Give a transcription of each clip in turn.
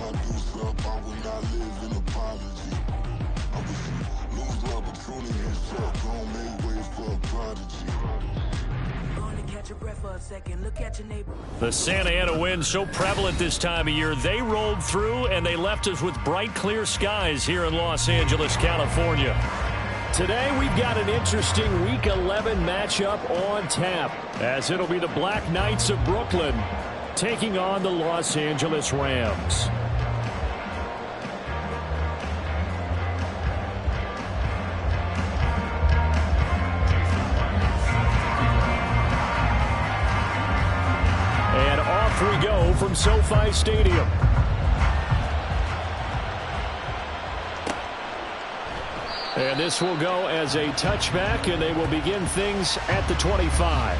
my deuce up, I will not live in apology. I wish you lose the opportunity and shut, gon' make way for a prodigy. Catch your breath for a second. Look at your neighbor. The Santa Ana wind so prevalent this time of year. They rolled through and they left us with bright, clear skies here in Los Angeles, California. Today we've got an interesting Week 11 matchup on tap, as it'll be the Black Knights of Brooklyn taking on the Los Angeles Rams. And off we go from SoFi Stadium. And this will go as a touchback, and they will begin things at the 25.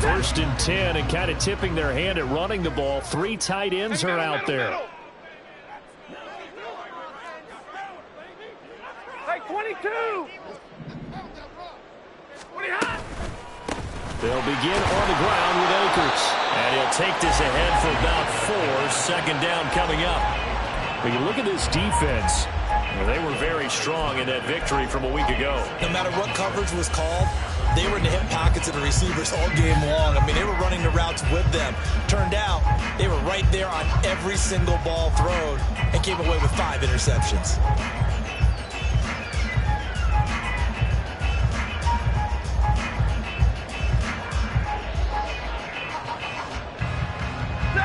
First and 10, and kind of tipping their hand at running the ball. 3 tight ends are out there. Hey, 22! They'll begin on the ground with Akers. And he'll take this ahead for about 4. Second down coming up. But you look at this defense. They were very strong in that victory from a week ago. No matter what coverage was called, they were in the hip pockets of the receivers all game long. I mean, they were running the routes with them. Turned out, they were right there on every single ball thrown and came away with 5 interceptions.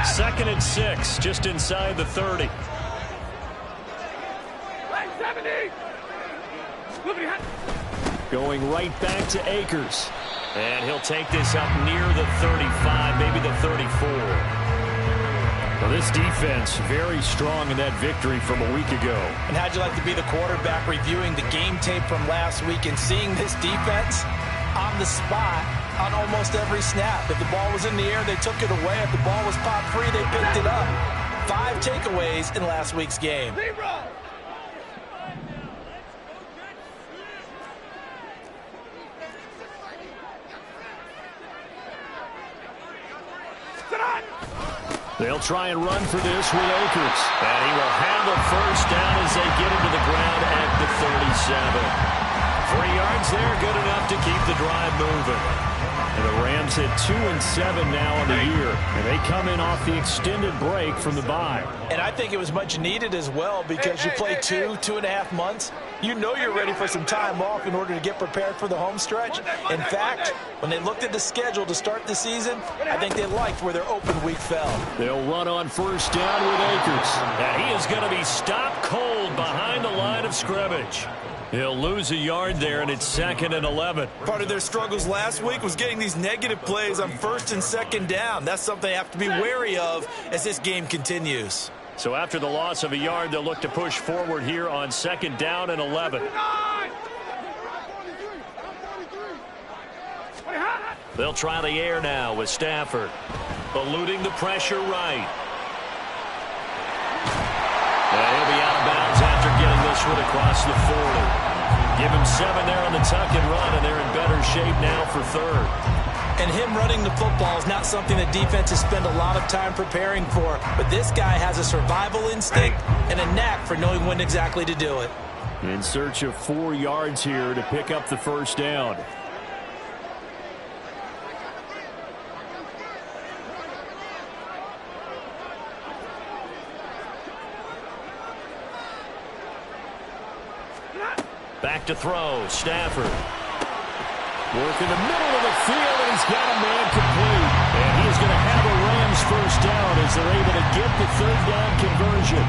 Second and 6, just inside the 30. Going right back to Akers. And he'll take this up near the 35, maybe the 34. Well, this defense very strong in that victory from a week ago. And how'd you like to be the quarterback reviewing the game tape from last week and seeing this defense on the spot on almost every snap? If the ball was in the air, they took it away. If the ball was popped free, they picked it up. 5 takeaways in last week's game. They'll try and run for this with Akers. And he will have the first down as they get him to the ground at the 37. 3 yards there, good enough to keep the drive moving. And the Rams hit 2-7 now on the year. And they come in off the extended break from the bye. And I think it was much needed as well, because you play 2.5 months. You know you're ready for some time off in order to get prepared for the home stretch. In fact, when they looked at the schedule to start the season, I think they liked where their open week fell. They'll run on first down with Akers. And he is going to be stopped cold behind the line of scrimmage. He'll lose a yard there, and it's 2nd and 11. Part of their struggles last week was getting these negative plays on 1st and 2nd down. That's something they have to be wary of as this game continues. So after the loss of a yard, they'll look to push forward here on 2nd down and 11. They'll try the air now with Stafford. Eluding the pressure right. And he'll be out of bounds after getting this one across the 40. Give him 7 there on the tuck and run, and they're in better shape now for 3rd. And him running the football is not something that defenses spend a lot of time preparing for. But this guy has a survival instinct and a knack for knowing when exactly to do it. In search of 4 yards here to pick up the first down. Back to throw, Stafford. Work in the middle of the field, and he's got a man complete. And he is going to have a Rams first down as they're able to get the 3rd down conversion.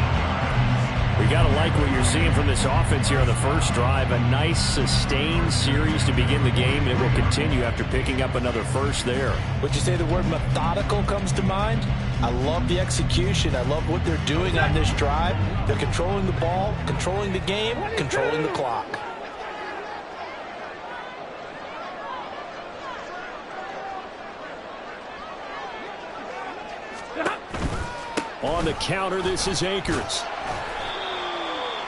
We got to like what you're seeing from this offense here on the first drive. A nice, sustained series to begin the game, and it will continue after picking up another first there. Would you say the word methodical comes to mind? I love the execution. I love what they're doing on this drive. They're controlling the ball, controlling the game, controlling the clock. On the counter, this is Akers.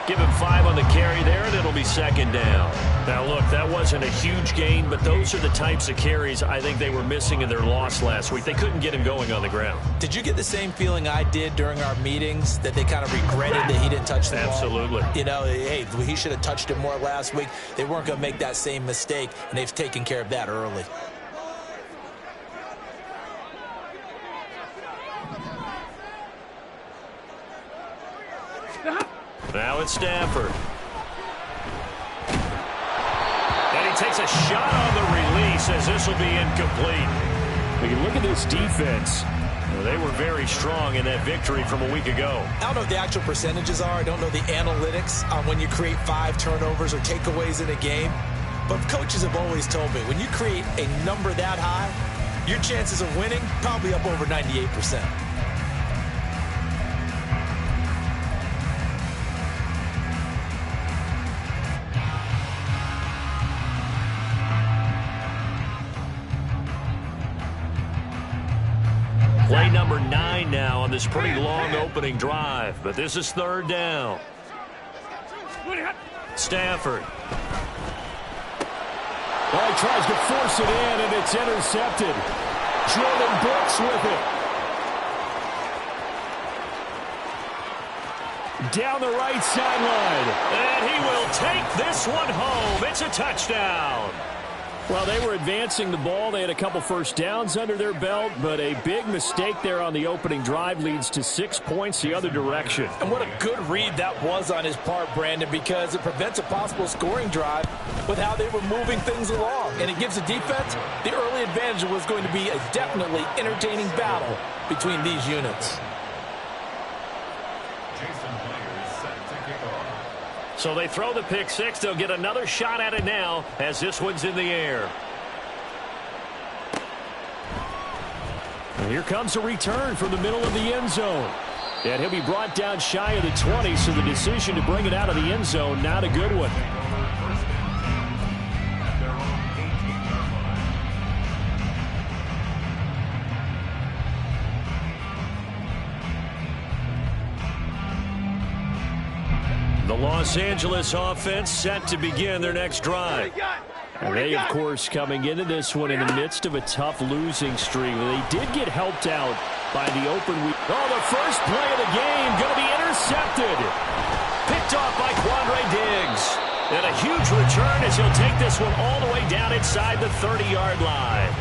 Give him 5 on the carry there, and it'll be second down. Now, look, that wasn't a huge gain, but those are the types of carries I think they were missing in their loss last week. They couldn't get him going on the ground. Did you get the same feeling I did during our meetings, that they kind of regretted that he didn't touch the ball? Absolutely. You know, hey, he should have touched it more last week. They weren't going to make that same mistake, and they've taken care of that early. Now it's Stafford. And he takes a shot on the release as this will be incomplete. We can look at this defense. Well, they were very strong in that victory from a week ago. I don't know what the actual percentages are. I don't know the analytics on when you create 5 turnovers or takeaways in a game. But coaches have always told me, when you create a number that high, your chances of winning probably up over 98%. Play number 9 now on this pretty long opening drive. But this is third down. Stafford. Well, he tries to force it in, and it's intercepted. Jordan Brooks with it. Down the right sideline. And he will take this one home. It's a touchdown. Well, they were advancing the ball. They had a couple first downs under their belt, but a big mistake there on the opening drive leads to 6 points the other direction. And what a good read that was on his part, Brandon, because it prevents a possible scoring drive with how they were moving things along. And it gives the defense the early advantage. Was going to be a definitely entertaining battle between these units. So they throw the pick 6. They'll get another shot at it now as this one's in the air. And here comes a return from the middle of the end zone. And he'll be brought down shy of the 20, so the decision to bring it out of the end zone, not a good one. The Los Angeles offense set to begin their next drive. And they, of course, coming into this one in the midst of a tough losing streak. They did get helped out by the open week. Oh, the first play of the game going to be intercepted. Picked off by Quandre Diggs. And a huge return as he'll take this one all the way down inside the 30-yard line.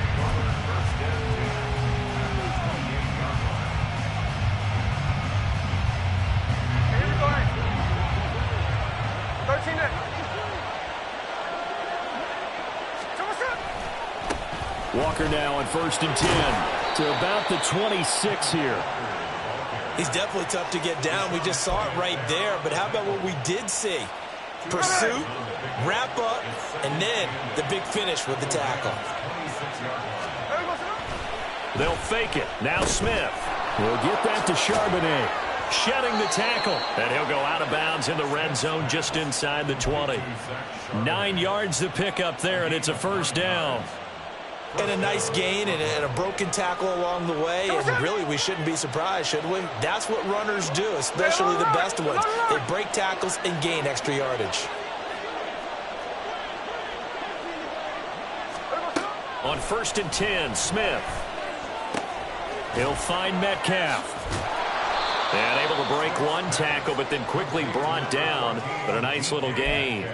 Walker now on 1st and 10 to about the 26 here. He's definitely tough to get down. We just saw it right there. But how about what we did see? Pursuit, wrap up, and then the big finish with the tackle. They'll fake it. Now Smith. We'll get that to Charbonnet. Shedding the tackle. And he'll go out of bounds in the red zone just inside the 20. 9 yards to pick up there, and it's a first down. And a nice gain and a broken tackle along the way. And really, we shouldn't be surprised, should we? That's what runners do, especially the best ones. They break tackles and gain extra yardage. On 1st and 10, Smith. He'll find Metcalf. And able to break one tackle, but then quickly brought down. But a nice little gain.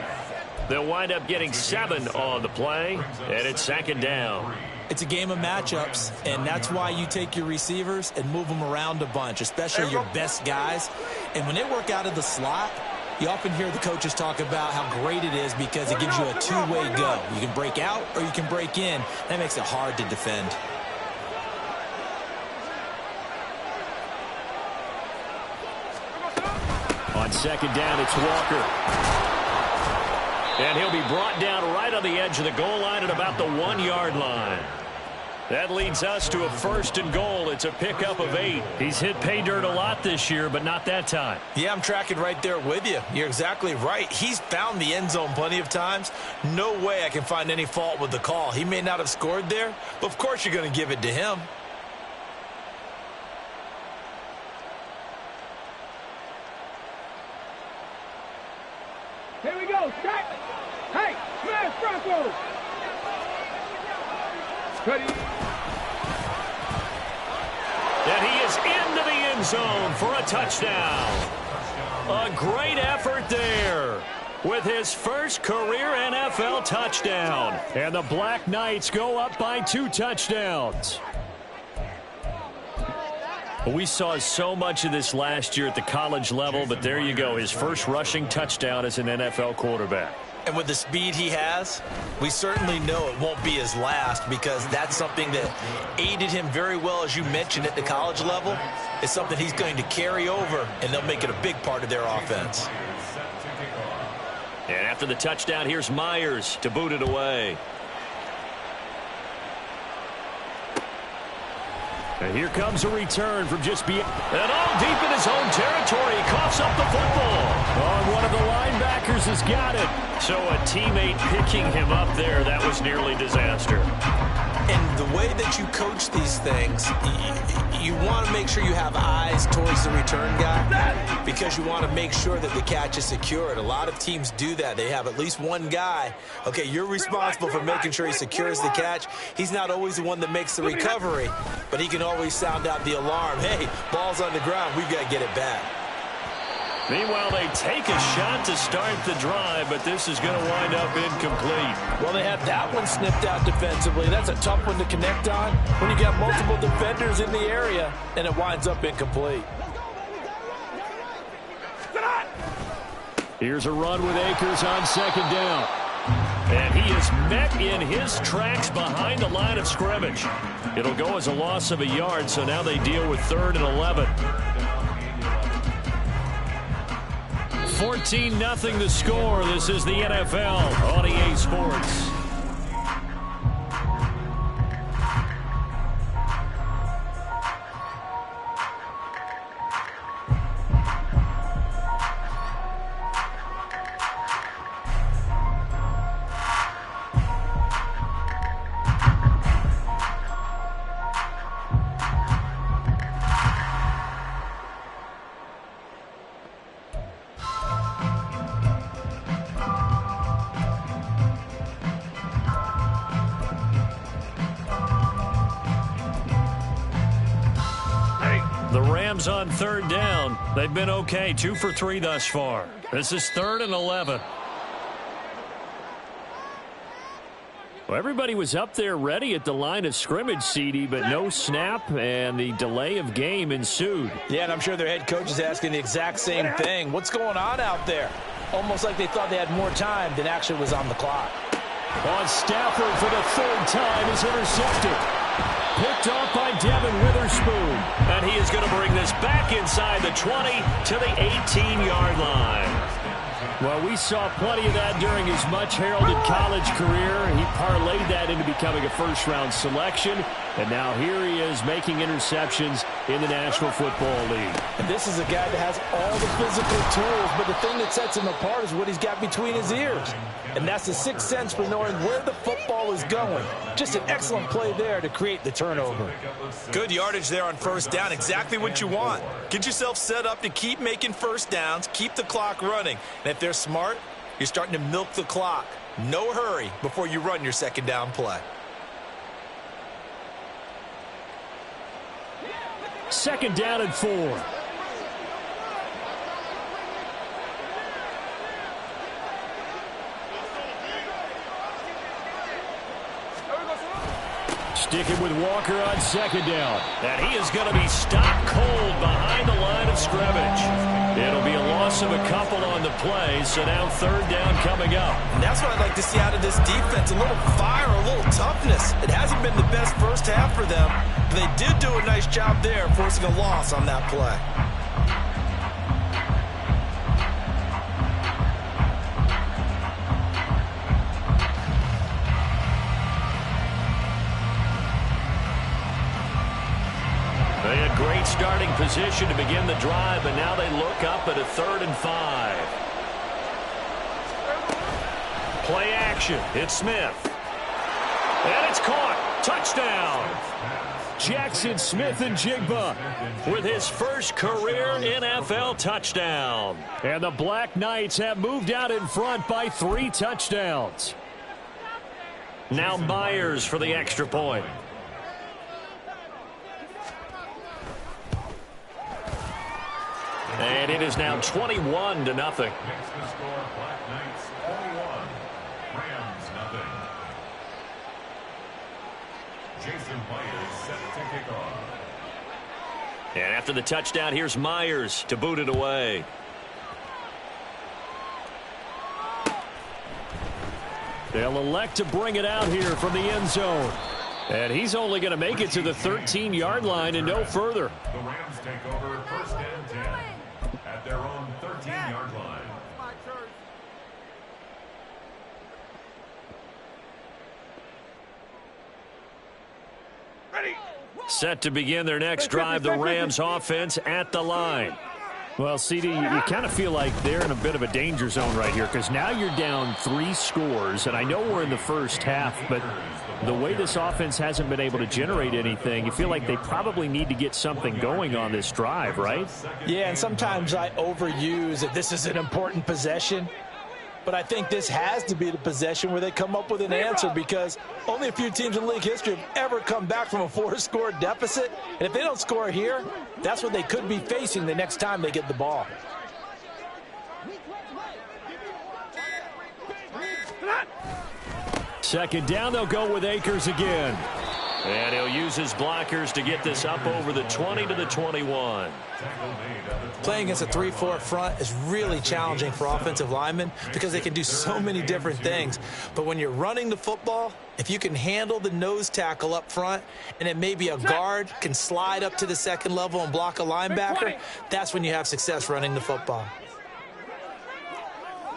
They'll wind up getting 7 on the play, and it's second down. It's a game of matchups, and that's why you take your receivers and move them around a bunch, especially your best guys. And when they work out of the slot, you often hear the coaches talk about how great it is because it gives you a two-way go. You can break out or you can break in. That makes it hard to defend. On 2nd down, it's Walker. And he'll be brought down right on the edge of the goal line at about the 1-yard line. That leads us to a 1st and goal. It's a pickup of 8. He's hit pay dirt a lot this year, but not that time. Yeah, I'm tracking right there with you. You're exactly right. He's found the end zone plenty of times. No way I can find any fault with the call. He may not have scored there, but of course you're going to give it to him. And he is into the end zone for a touchdown. A great effort there with his first career NFL touchdown. And the Black Knights go up by 2 touchdowns. We saw so much of this last year at the college level, but there you go, his first rushing touchdown as an NFL quarterback. And with the speed he has, we certainly know it won't be his last, because that's something that aided him very well, as you mentioned, at the college level. It's something he's going to carry over, and they'll make it a big part of their offense. And after the touchdown, here's Myers to boot it away. And here comes a return from just beyond. And all deep in his own territory. He coughs up the football. Oh, and one of the linebackers has got it. So a teammate picking him up there, that was nearly disaster. And the way that you coach these things, you want to make sure you have eyes towards the return guy, because you want to make sure that the catch is secured. A lot of teams do that. They have at least one guy. Okay, you're responsible for making sure he secures the catch. He's not always the one that makes the recovery, but he can always sound out the alarm. Hey, ball's on the ground. We've got to get it back. Meanwhile, they take a shot to start the drive, but this is going to wind up incomplete. Well, they had that one snipped out defensively. That's a tough one to connect on when you got multiple defenders in the area, and it winds up incomplete. Here's a run with Akers on second down. And he is met in his tracks behind the line of scrimmage. It'll go as a loss of a yard, so now they deal with 3rd and 11. 14-0 the score. This is the NFL on EA Sports. On 3rd down. They've been okay. 2 for 3 thus far. This is 3rd and 11. Well, everybody was up there ready at the line of scrimmage, CD, but no snap, and the delay of game ensued. Yeah, and I'm sure their head coach is asking the exact same thing. What's going on out there? Almost like they thought they had more time than actually was on the clock. On Stafford for the 3rd time is intercepted. Picked off by Devin Witherspoon. And he is going to bring this back inside the 20 to the 18-yard line. Well, we saw plenty of that during his much-heralded college career. He parlayed that into becoming a first-round selection. And now here he is making interceptions in the National Football League. And this is a guy that has all the physical tools, but the thing that sets him apart is what he's got between his ears. And that's the sixth sense for knowing where the football is going. Just an excellent play there to create the turnover. Good yardage there on 1st down. Exactly what you want. Get yourself set up to keep making 1st downs, keep the clock running. And if they're smart, you're starting to milk the clock. No hurry before you run your 2nd down play. 2nd down and 4. Sticking with Walker on 2nd down. And he is going to be stopped cold behind the line of scrimmage. It'll be a loss of a couple on the play, so now 3rd down coming up. And that's what I'd like to see out of this defense, a little fire, a little toughness. It hasn't been the best first half for them, but they did do a nice job there forcing a loss on that play. They had great starting position to begin the drive, but now they look up at a 3rd and 5. Play action. It's Smith. And it's caught. Touchdown. Jackson Smith-Njigba with his first career NFL touchdown. And the Black Knights have moved out in front by 3 touchdowns. Now Myers for the extra point. And it is now 21-0. Makes the score Black Knights 21, Rams nothing. Jason Myers set to kick off. And after the touchdown, here's Myers to boot it away. They'll elect to bring it out here from the end zone. And he's only going to make it to the 13-yard line and no further. The Rams take over first and 10 at their own 13-yard line. Set to begin their next drive, the Rams offense at the line. Well, CD, you kind of feel like they're in a bit of a danger zone right here because now you're down 3 scores, and I know we're in the first half, but the way this offense hasn't been able to generate anything, you feel like they probably need to get something going on this drive, right? Yeah, and sometimes I overuse that this is an important possession. But I think this has to be the possession where they come up with an answer because only a few teams in league history have ever come back from a 4-score deficit. And if they don't score here, that's what they could be facing the next time they get the ball. Second down, they'll go with Akers again. And he'll use his blockers to get this up over the 20 to the 21. Playing against a 3-4 front is really challenging for offensive linemen because they can do so many different things. But when you're running the football, if you can handle the nose tackle up front and then maybe a guard can slide up to the second level and block a linebacker, that's when you have success running the football.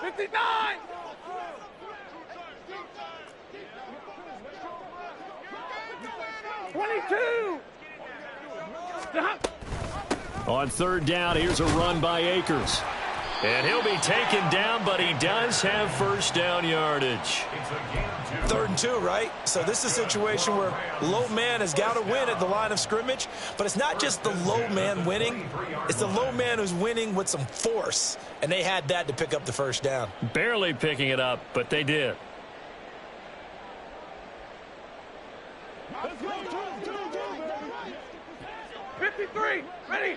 59! On third down, here's a run by Akers. And he'll be taken down, but he does have first down yardage. 3rd and 2, right? So this is a situation where low man has got to win at the line of scrimmage, but it's not just the low man winning. It's the low man who's winning with some force, and they had that to pick up the first down. Barely picking it up, but they did. Let's go. 53, ready.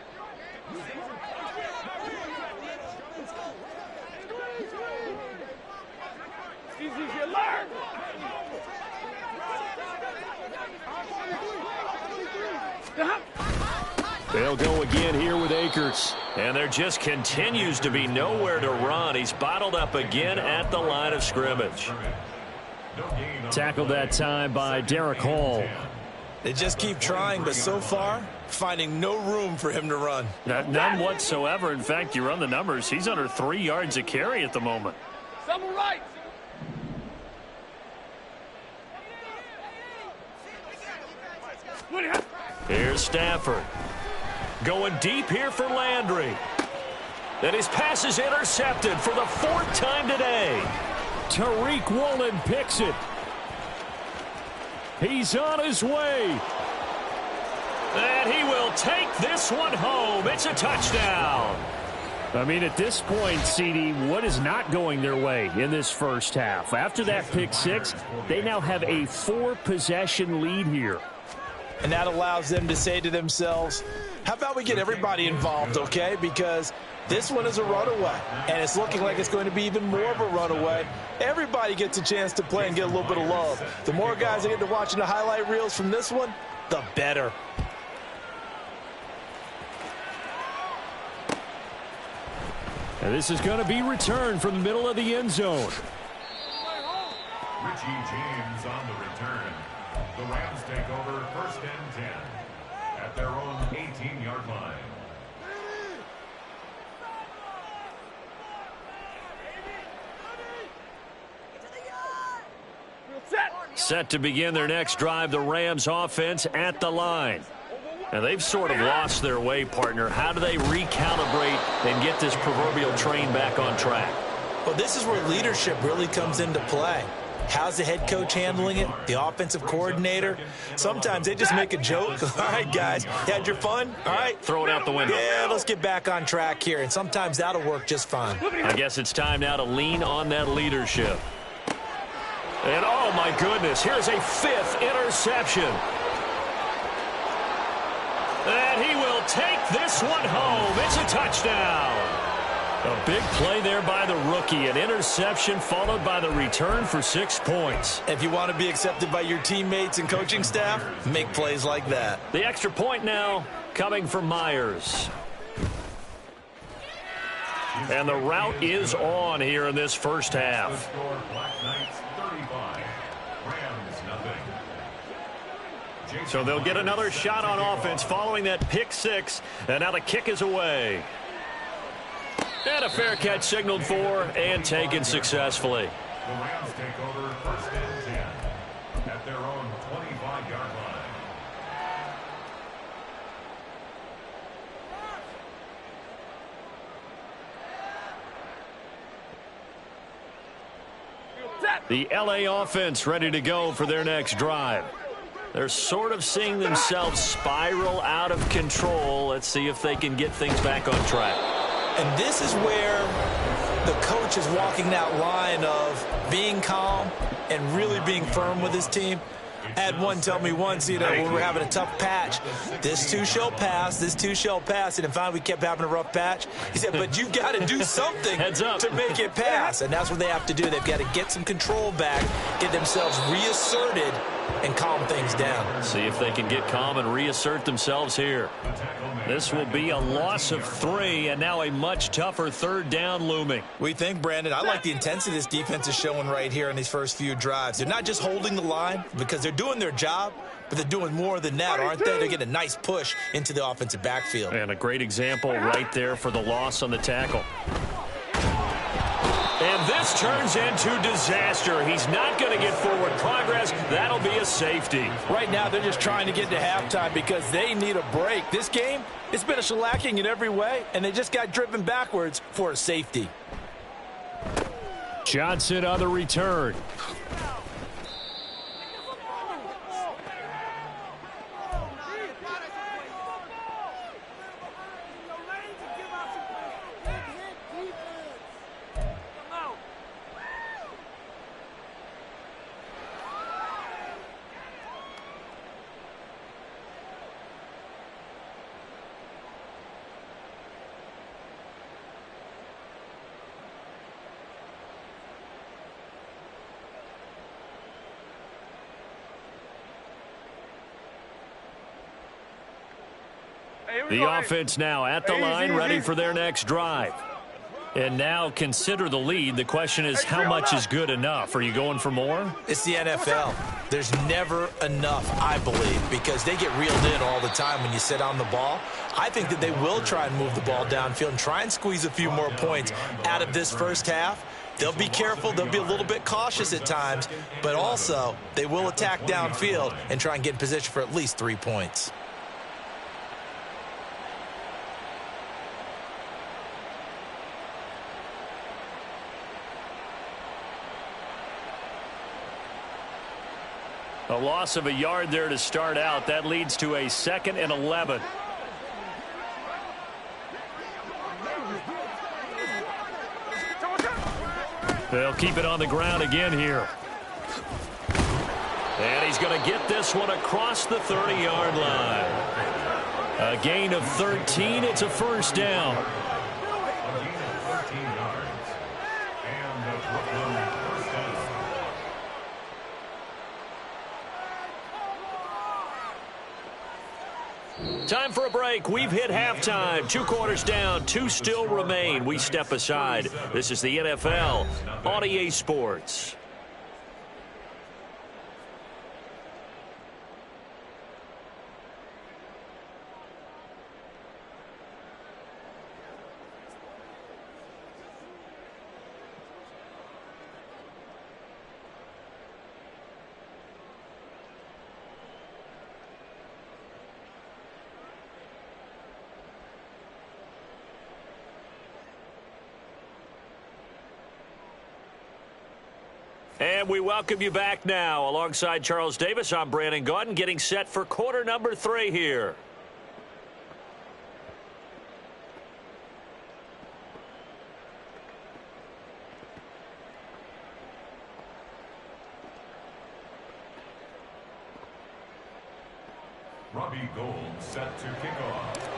Easy as you learn. They'll go again here with Akers. And there just continues to be nowhere to run. He's bottled up again at the line of scrimmage. Tackled that time by Derek Hall. They just keep trying, but so far, finding no room for him to run. None whatsoever. In fact, you run the numbers. He's under 3 yards a carry at the moment. Someone right. Here's Stafford. Going deep here for Landry. And his pass is intercepted for the 4th time today. Tariq Woolen picks it. He's on his way. And he will take this one home. It's a touchdown. I mean, at this point, CD, what is not going their way in this first half? After that pick 6, they now have a 4-possession lead here. And that allows them to say to themselves, how about we get everybody involved, okay? Because this one is a runaway, and it's looking like it's going to be even more of a runaway. Everybody gets a chance to play and get a little bit of love. The more guys that get to watching the highlight reels from this one, the better. And this is going to be returned from the middle of the end zone. Richie James on the return. The Rams take over first and 10 at their own 18-yard line. Set to begin their next drive, the Rams offense at the line. And they've sort of lost their way, partner. How do they recalibrate and get this proverbial train back on track? Well, this is where leadership really comes into play. How's the head coach handling it? The offensive coordinator? Sometimes they just make a joke. All right, guys, you had your fun? All right. Throw it out the window. Yeah, let's get back on track here. And sometimes that'll work just fine. I guess it's time now to lean on that leadership. And oh my goodness, here's a 5th interception. And he will take this one home. It's a touchdown. A big play there by the rookie. An interception followed by the return for 6 points. If you want to be accepted by your teammates and coaching staff, make plays like that. The extra point now coming from Myers. And the route is on here in this first half. Black Knights 35, Rams nothing. So they'll get another shot on offense following that pick 6. And now the kick is away. And a fair catch signaled for and taken successfully. The Rams take over 1st and 10 at their own 25-yard line. The LA offense ready to go for their next drive. They're sort of seeing themselves spiral out of control. Let's see if they can get things back on track. And this is where the coach is walking that line of being calm and really being firm with his team. I had one tell me once, when we were having a tough patch, this too shall pass, this too shall pass. And then finally we kept having a rough patch. He said, but you got to do something to make it pass. And that's what they have to do. They've got to get some control back, get themselves reasserted, and calm things down. See if they can get calm and reassert themselves here. This will be a loss of 3, and now a much tougher 3rd down looming. We think, Brandon, I like the intensity this defense is showing right here in these first few drives. They're not just holding the line because they're doing their job, but they're doing more than that, aren't they? They're getting a nice push into the offensive backfield. And a great example right there for the loss on the tackle. And this turns into disaster. He's not going to get forward progress. That'll be a safety. Right now, they're just trying to get to halftime because they need a break. This game, it's been a shellacking in every way, and they just got driven backwards for a safety. Johnson on the return. The offense now at the line, ready for their next drive. And now consider the lead. The question is, how much is good enough? Are you going for more? It's the NFL. There's never enough, I believe, because they get reeled in all the time when you sit on the ball. I think that they will try and move the ball downfield and try and squeeze a few more points out of this first half. They'll be careful. They'll be a little bit cautious at times, but also they will attack downfield and try and get in position for at least 3 points. A loss of a yard there to start out. That leads to a 2nd and 11. They'll keep it on the ground again here. And he's going to get this one across the 30-yard line. A gain of 13. It's a 1st down. A gain of 13 yards. And the Brooklyn 1st down. Time for a break. We've hit halftime. 2 quarters down. 2 still remain. We step aside. This is the NFL on EA Sports. And we welcome you back now. Alongside Charles Davis, I'm Brandon Gaudin, getting set for quarter number 3 here. Robbie Gould set to kick off.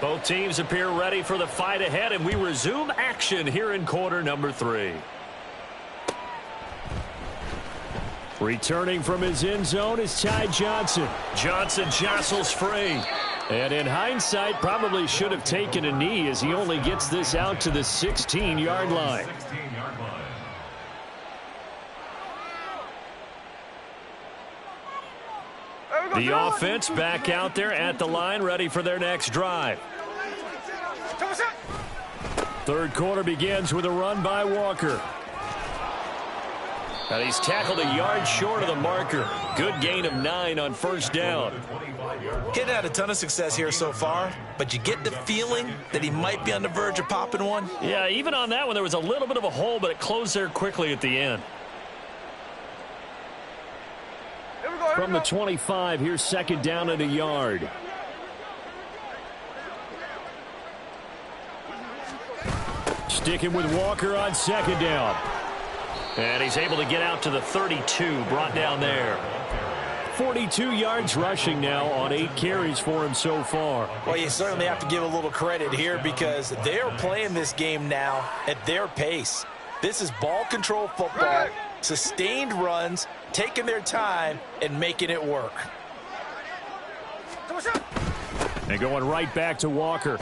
Both teams appear ready for the fight ahead, and we resume action here in quarter number 3. Returning from his end zone is Ty Johnson. Johnson jostles free. And in hindsight, probably should have taken a knee as he only gets this out to the 16-yard line. 16-yard line. The offense back out there at the line, ready for their next drive. Third quarter begins with a run by Walker. And he's tackled a yard short of the marker. Good gain of 9 on first down. He had a ton of success here so far, but you get the feeling that he might be on the verge of popping one. Yeah, even on that one, there was a little bit of a hole, but it closed there quickly at the end. From the 25, here's second down and a yard. Sticking with Walker on second down. And he's able to get out to the 32, brought down there. 42 yards rushing now on 8 carries for him so far. Well, you certainly have to give a little credit here because they're playing this game now at their pace. This is ball control football, sustained runs, taking their time, and making it work. And going right back to Walker.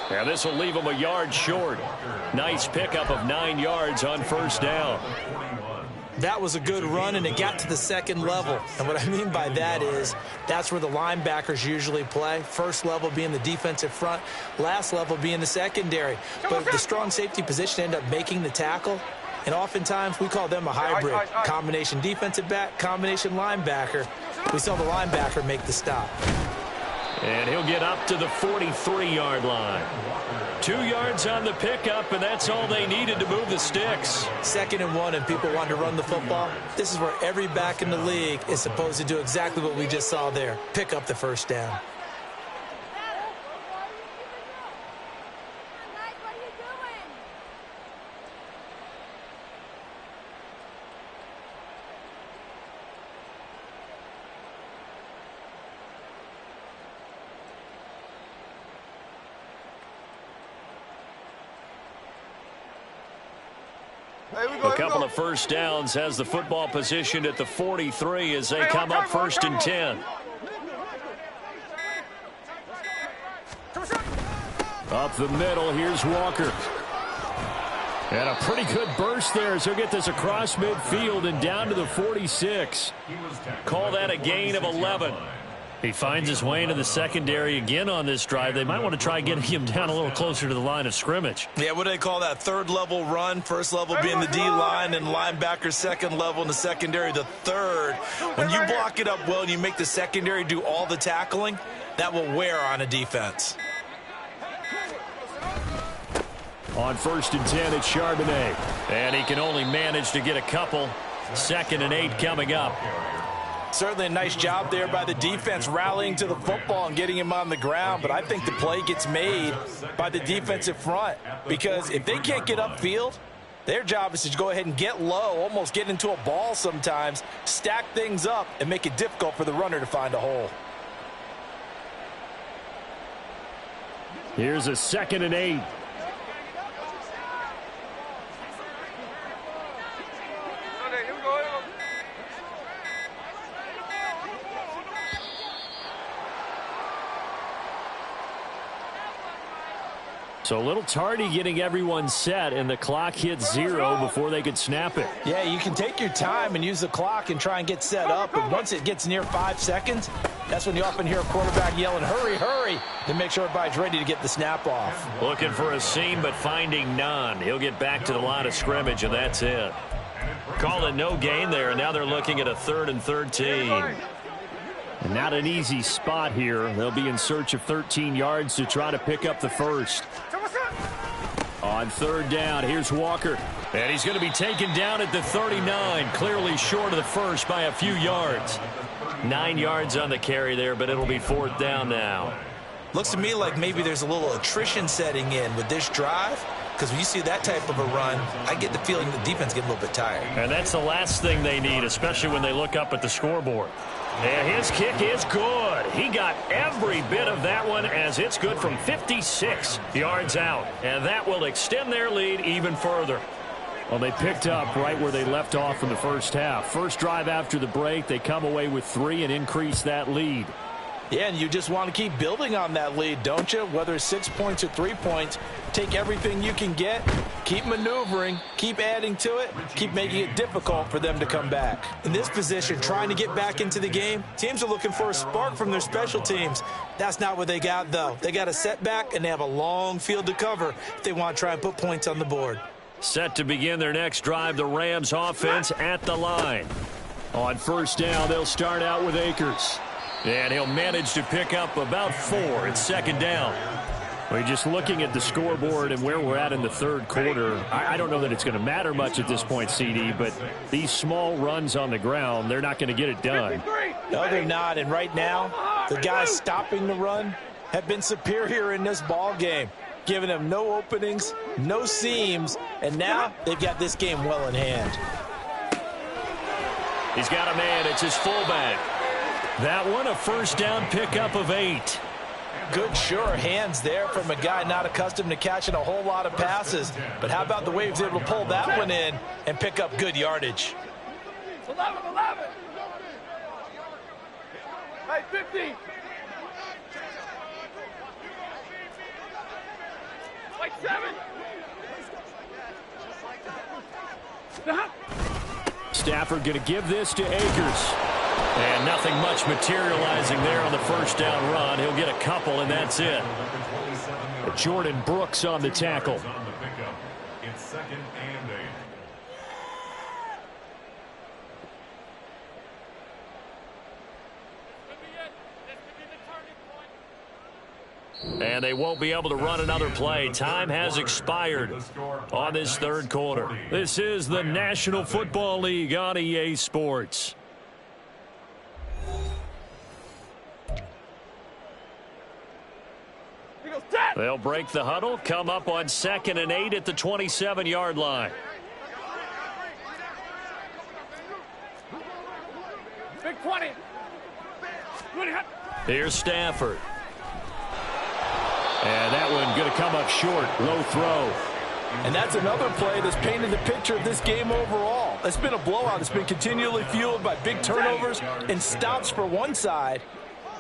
And this will leave him a yard short. Nice pickup of 9 yards on first down. That was a good run, and it got to the second level. And what I mean by that is that's where the linebackers usually play. First level being the defensive front, last level being the secondary. But the strong safety position ended up making the tackle. And oftentimes we call them a hybrid. Combination defensive back, combination linebacker. We saw the linebacker make the stop. And he'll get up to the 43-yard line. 2 yards on the pickup, and that's all they needed to move the sticks. 2nd and 1, and people want to run the football. This is where every back in the league is supposed to do exactly what we just saw there. Pick up the first down. A couple of first downs has the football positioned at the 43 as they come up 1st and 10. Up the middle, here's Walker. And a pretty good burst there as he'll get this across midfield and down to the 46. Call that a gain of 11. He finds his way into the secondary again on this drive. They might want to try getting him down a little closer to the line of scrimmage. Yeah, what do they call that? 3rd level run. 1st level being the D-line and linebacker 2nd level in the secondary, the 3rd. When you block it up well and you make the secondary do all the tackling, that will wear on a defense. On 1st and 10, it's Charbonnet. And he can only manage to get a couple. 2nd and 8 coming up. Certainly a nice job there by the defense rallying to the football and getting him on the ground, but I think the play gets made by the defensive front because if they can't get upfield, their job is to go ahead and get low, almost get into a ball sometimes, stack things up, and make it difficult for the runner to find a hole. Here's a 2nd and 8. So a little tardy getting everyone set, and the clock hits 0 before they could snap it. Yeah, you can take your time and use the clock and try and get set up, but once it gets near 5 seconds, that's when you often hear a quarterback yelling, hurry, hurry, to make sure everybody's ready to get the snap off. Looking for a seam, but finding none. He'll get back to the line of scrimmage, and that's it. Call it no gain there, and now they're looking at a 3rd and 13. And not an easy spot here. They'll be in search of 13 yards to try to pick up the first. On 3rd down, here's Walker. And he's going to be taken down at the 39, clearly short of the first by a few yards. 9 yards on the carry there, but it'll be 4th down now. Looks to me like maybe there's a little attrition setting in with this drive. because when you see that type of a run, I get the feeling the defense get a little bit tired. And that's the last thing they need, especially when they look up at the scoreboard. And his kick is good. He got every bit of that one as it's good from 56 yards out. And that will extend their lead even further. Well, they picked up right where they left off in the first half. First drive after the break, they come away with 3 and increase that lead. Yeah, and you just want to keep building on that lead, don't you? Whether it's 6 points or 3 points, take everything you can get, keep maneuvering, keep adding to it, keep making it difficult for them to come back. In this position, trying to get back into the game, teams are looking for a spark from their special teams. That's not what they got, though. They got a setback, and they have a long field to cover if they want to try and put points on the board. Set to begin their next drive, the Rams offense at the line. On first down, they'll start out with Akers. And he'll manage to pick up about 4. It's second down. We're just looking at the scoreboard and where we're at in the third quarter. I don't know that it's going to matter much at this point, CD, but these small runs on the ground, they're not going to get it done. No, they're not. And right now, the guys stopping the run have been superior in this ball game, giving them no openings, no seams, and now they've got this game well in hand. He's got a man. It's his fullback. That one, a first down pickup of 8. Good, sure hands there from a guy not accustomed to catching a whole lot of passes. But how about the way he was able to pull that one in and pick up good yardage? 11. Hey, 50. Like 7. Stafford going to give this to Akers. And nothing much materializing there on the first down run. He'll get a couple, and that's it. Jordan Brooks on the tackle. It's second and 8. And they won't be able to run another play. Time has expired on this third quarter. This is the National Football League on EA Sports. They'll break the huddle, come up on second and 8 at the 27-yard line. Big 20. Here's Stafford. And that one going to come up short. Low throw. And that's another play that's painted the picture of this game overall. It's been a blowout. It's been continually fueled by big turnovers and stops for one side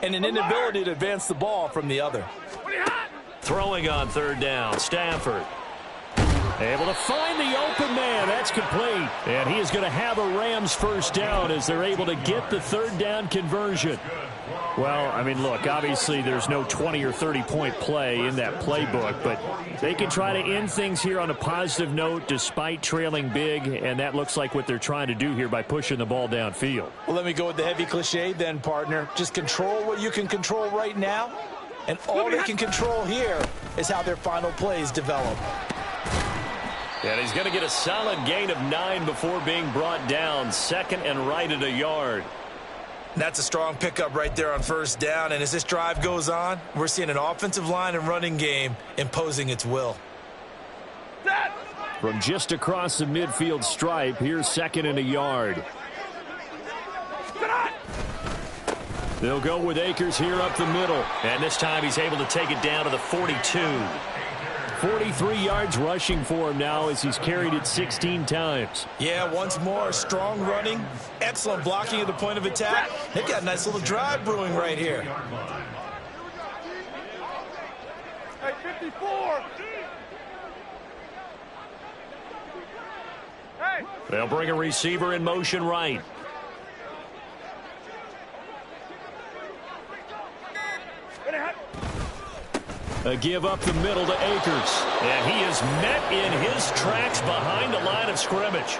and an inability to advance the ball from the other. Throwing on third down, Stafford. Able to find the open man. That's complete. And he is going to have a Rams first down as they're able to get the third down conversion. Well, I mean, look, obviously there's no 20 or 30-point play in that playbook, but they can try to end things here on a positive note despite trailing big, and that looks like what they're trying to do here by pushing the ball downfield. Well, let me go with the heavy cliche then, partner. Just control what you can control right now, and all they can control here is how their final plays develop. And he's going to get a solid gain of 9 before being brought down. Second and right at a yard. That's a strong pickup right there on first down. And as this drive goes on, we're seeing an offensive line and running game imposing its will. From just across the midfield stripe, here's second and a yard. They'll go with Akers here up the middle. And this time he's able to take it down to the 42. 43 yards rushing for him now as he's carried it 16 times. Yeah, once more, strong running, excellent blocking at the point of attack. They've got a nice little drive brewing right here. Hey, 54. Hey. They'll bring a receiver in motion right. A give up the middle to Akers. And he is met in his tracks behind the line of scrimmage.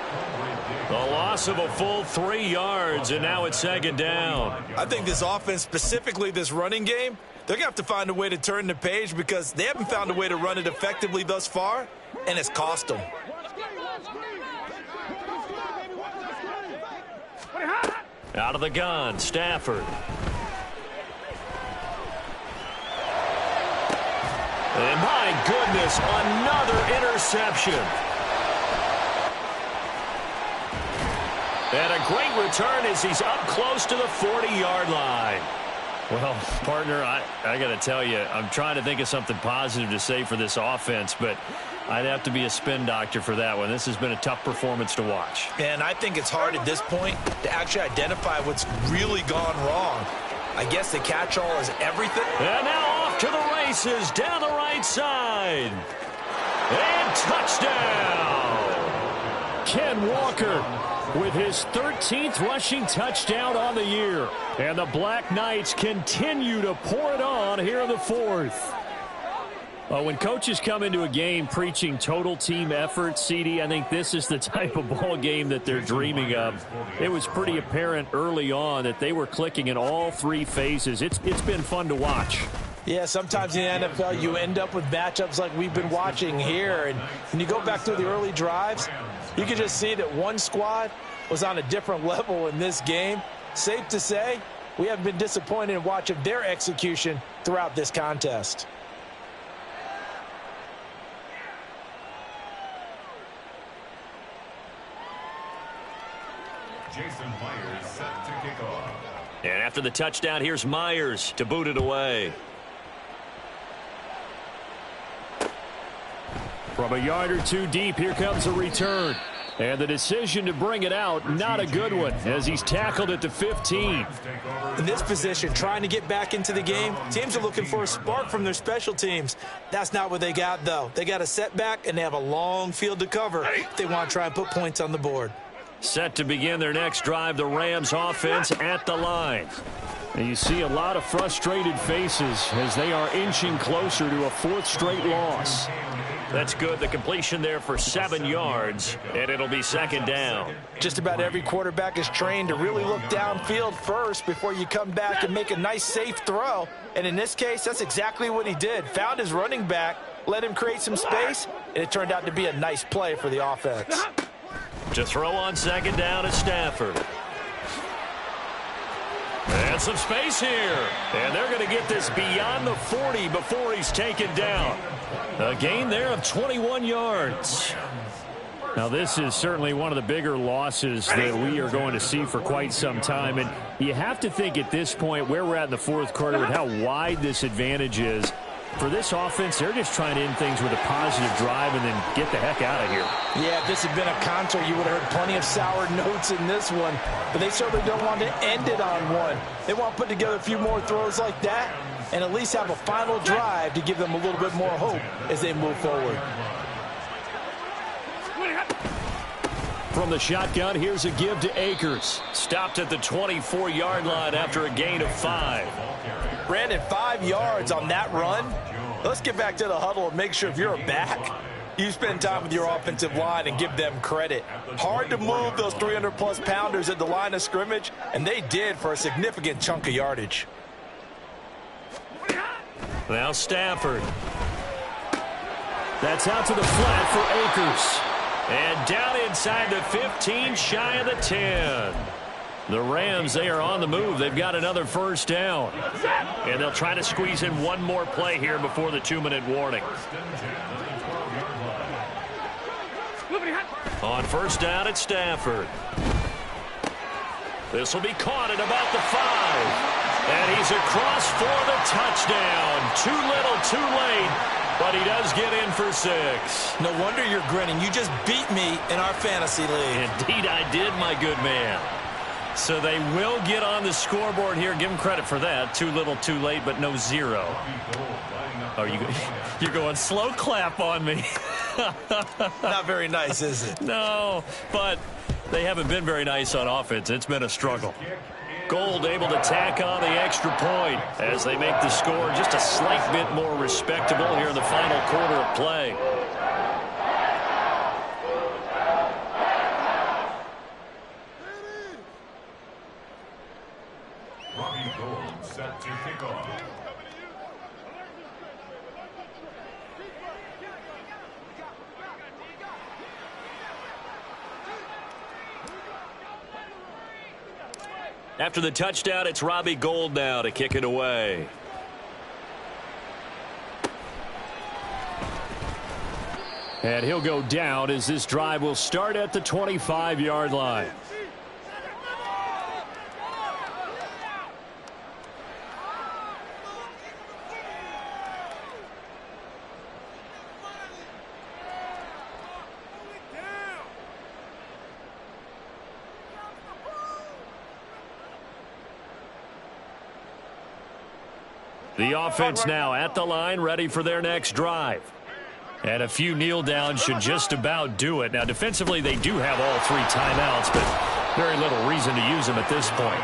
The loss of a full 3 yards, and now it's second down. I think this offense, specifically this running game, they're going to have to find a way to turn the page because they haven't found a way to run it effectively thus far, and it's cost them. Out of the gun, Stafford. And my goodness, another interception. And a great return as he's up close to the 40-yard line. Well, partner, I got to tell you, I'm trying to think of something positive to say for this offense, but I'd have to be a spin doctor for that one. This has been a tough performance to watch. And I think it's hard at this point to actually identify what's really gone wrong. I guess the catch-all is everything. And now off to the races down the right side. And touchdown. Ken Walker with his 13th rushing touchdown on the year. And the Black Knights continue to pour it on here in the fourth. When coaches come into a game preaching total team effort, CD, I think this is the type of ball game that they're dreaming of. It was pretty apparent early on that they were clicking in all three phases. It's been fun to watch. Yeah, sometimes in the NFL you end up with matchups like we've been watching here. And when you go back through the early drives, you can just see that one squad was on a different level in this game. Safe to say, we haven't been disappointed in watching their execution throughout this contest. Jason Myers set to kick off. And after the touchdown, here's Myers to boot it away. From a yard or two deep, here comes a return. And the decision to bring it out, not a good one, as he's tackled at the 15. In this position, trying to get back into the game, teams are looking for a spark from their special teams. That's not what they got, though. They got a setback, and they have a long field to cover if they want to try and put points on the board. Set to begin their next drive, the Rams offense at the line. And you see a lot of frustrated faces as they are inching closer to a fourth straight loss. That's good. The completion there for 7 yards, and it'll be second down. Just about every quarterback is trained to really look downfield first before you come back and make a nice, safe throw. And in this case, that's exactly what he did. Found his running back, let him create some space, and it turned out to be a nice play for the offense. To throw on second down is Stafford. And some space here. And they're going to get this beyond the 40 before he's taken down. A gain there of 21 yards. Now, this is certainly one of the bigger losses that we are going to see for quite some time. And you have to think at this point where we're at in the fourth quarter with how wide this advantage is. For this offense, they're just trying to end things with a positive drive and then get the heck out of here. Yeah, if this had been a concert, you would have heard plenty of sour notes in this one. But they certainly don't want to end it on one. They want to put together a few more throws like that and at least have a final drive to give them a little bit more hope as they move forward. From the shotgun, here's a give to Akers. Stopped at the 24-yard line after a gain of 5. Brandon, 5 yards on that run. Let's get back to the huddle and make sure if you're a back, you spend time with your offensive line and give them credit. Hard to move those 300-plus pounders at the line of scrimmage, and they did for a significant chunk of yardage. Now Stafford. That's out to the flat for Akers. And down inside the 15, shy of the 10. The Rams, they are on the move. They've got another first down. And they'll try to squeeze in one more play here before the 2-minute warning. On first down, it's Stafford. This will be caught at about the 5. And he's across for the touchdown. Too little, too late. But he does get in for 6. No wonder you're grinning. You just beat me in our fantasy league. Indeed I did, my good man. So they will get on the scoreboard here. Give them credit for that. Too little, too late, but no 0. Are you're going slow clap on me. Not very nice, is it? No, but they haven't been very nice on offense. It's been a struggle. Gold able to tack on the extra point as they make the score just a slight bit more respectable here in the final quarter of play. Robbie Gold set to kick off. After the touchdown, it's Robbie Gold now to kick it away. And he'll go down as this drive will start at the 25-yard line. The offense now at the line, ready for their next drive. And a few kneel downs should just about do it. Now, defensively, they do have all 3 timeouts, but very little reason to use them at this point.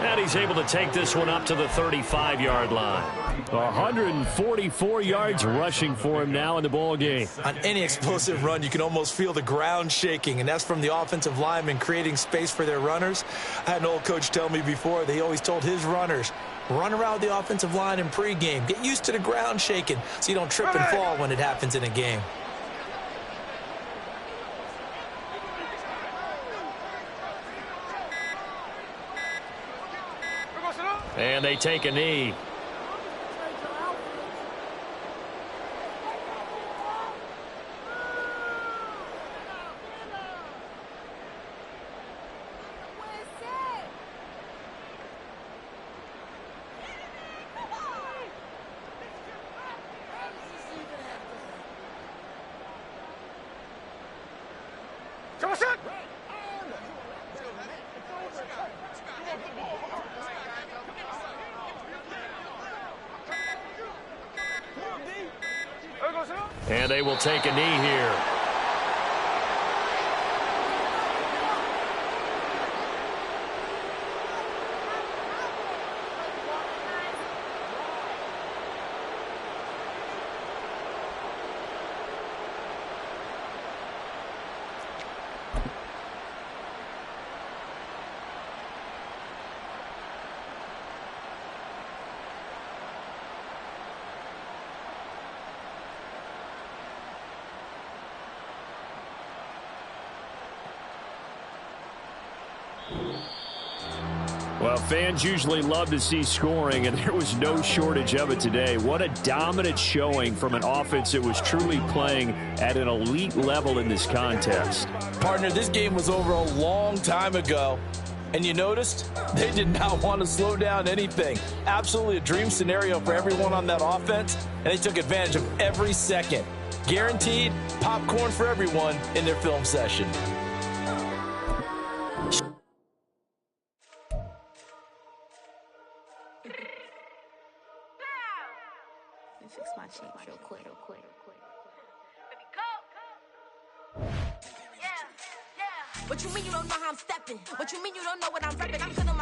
And he's able to take this one up to the 35-yard line. 144 yards rushing for him now in the ball game. On any explosive run, you can almost feel the ground shaking, and that's from the offensive linemen creating space for their runners. I had an old coach tell me before, they always told his runners, run around the offensive line in pregame. Get used to the ground shaking so you don't trip and fall when it happens in a game. And they take a knee. And they will take a knee here. Well, fans usually love to see scoring, and there was no shortage of it today. What a dominant showing from an offense that was truly playing at an elite level in this contest. Partner, this game was over a long time ago, and you noticed they did not want to slow down anything. Absolutely a dream scenario for everyone on that offense, and they took advantage of every second. Guaranteed popcorn for everyone in their film session. Fix my cheek real quick. What you mean you don't know how I'm stepping? What you mean you don't know what I'm repping? I'm gonna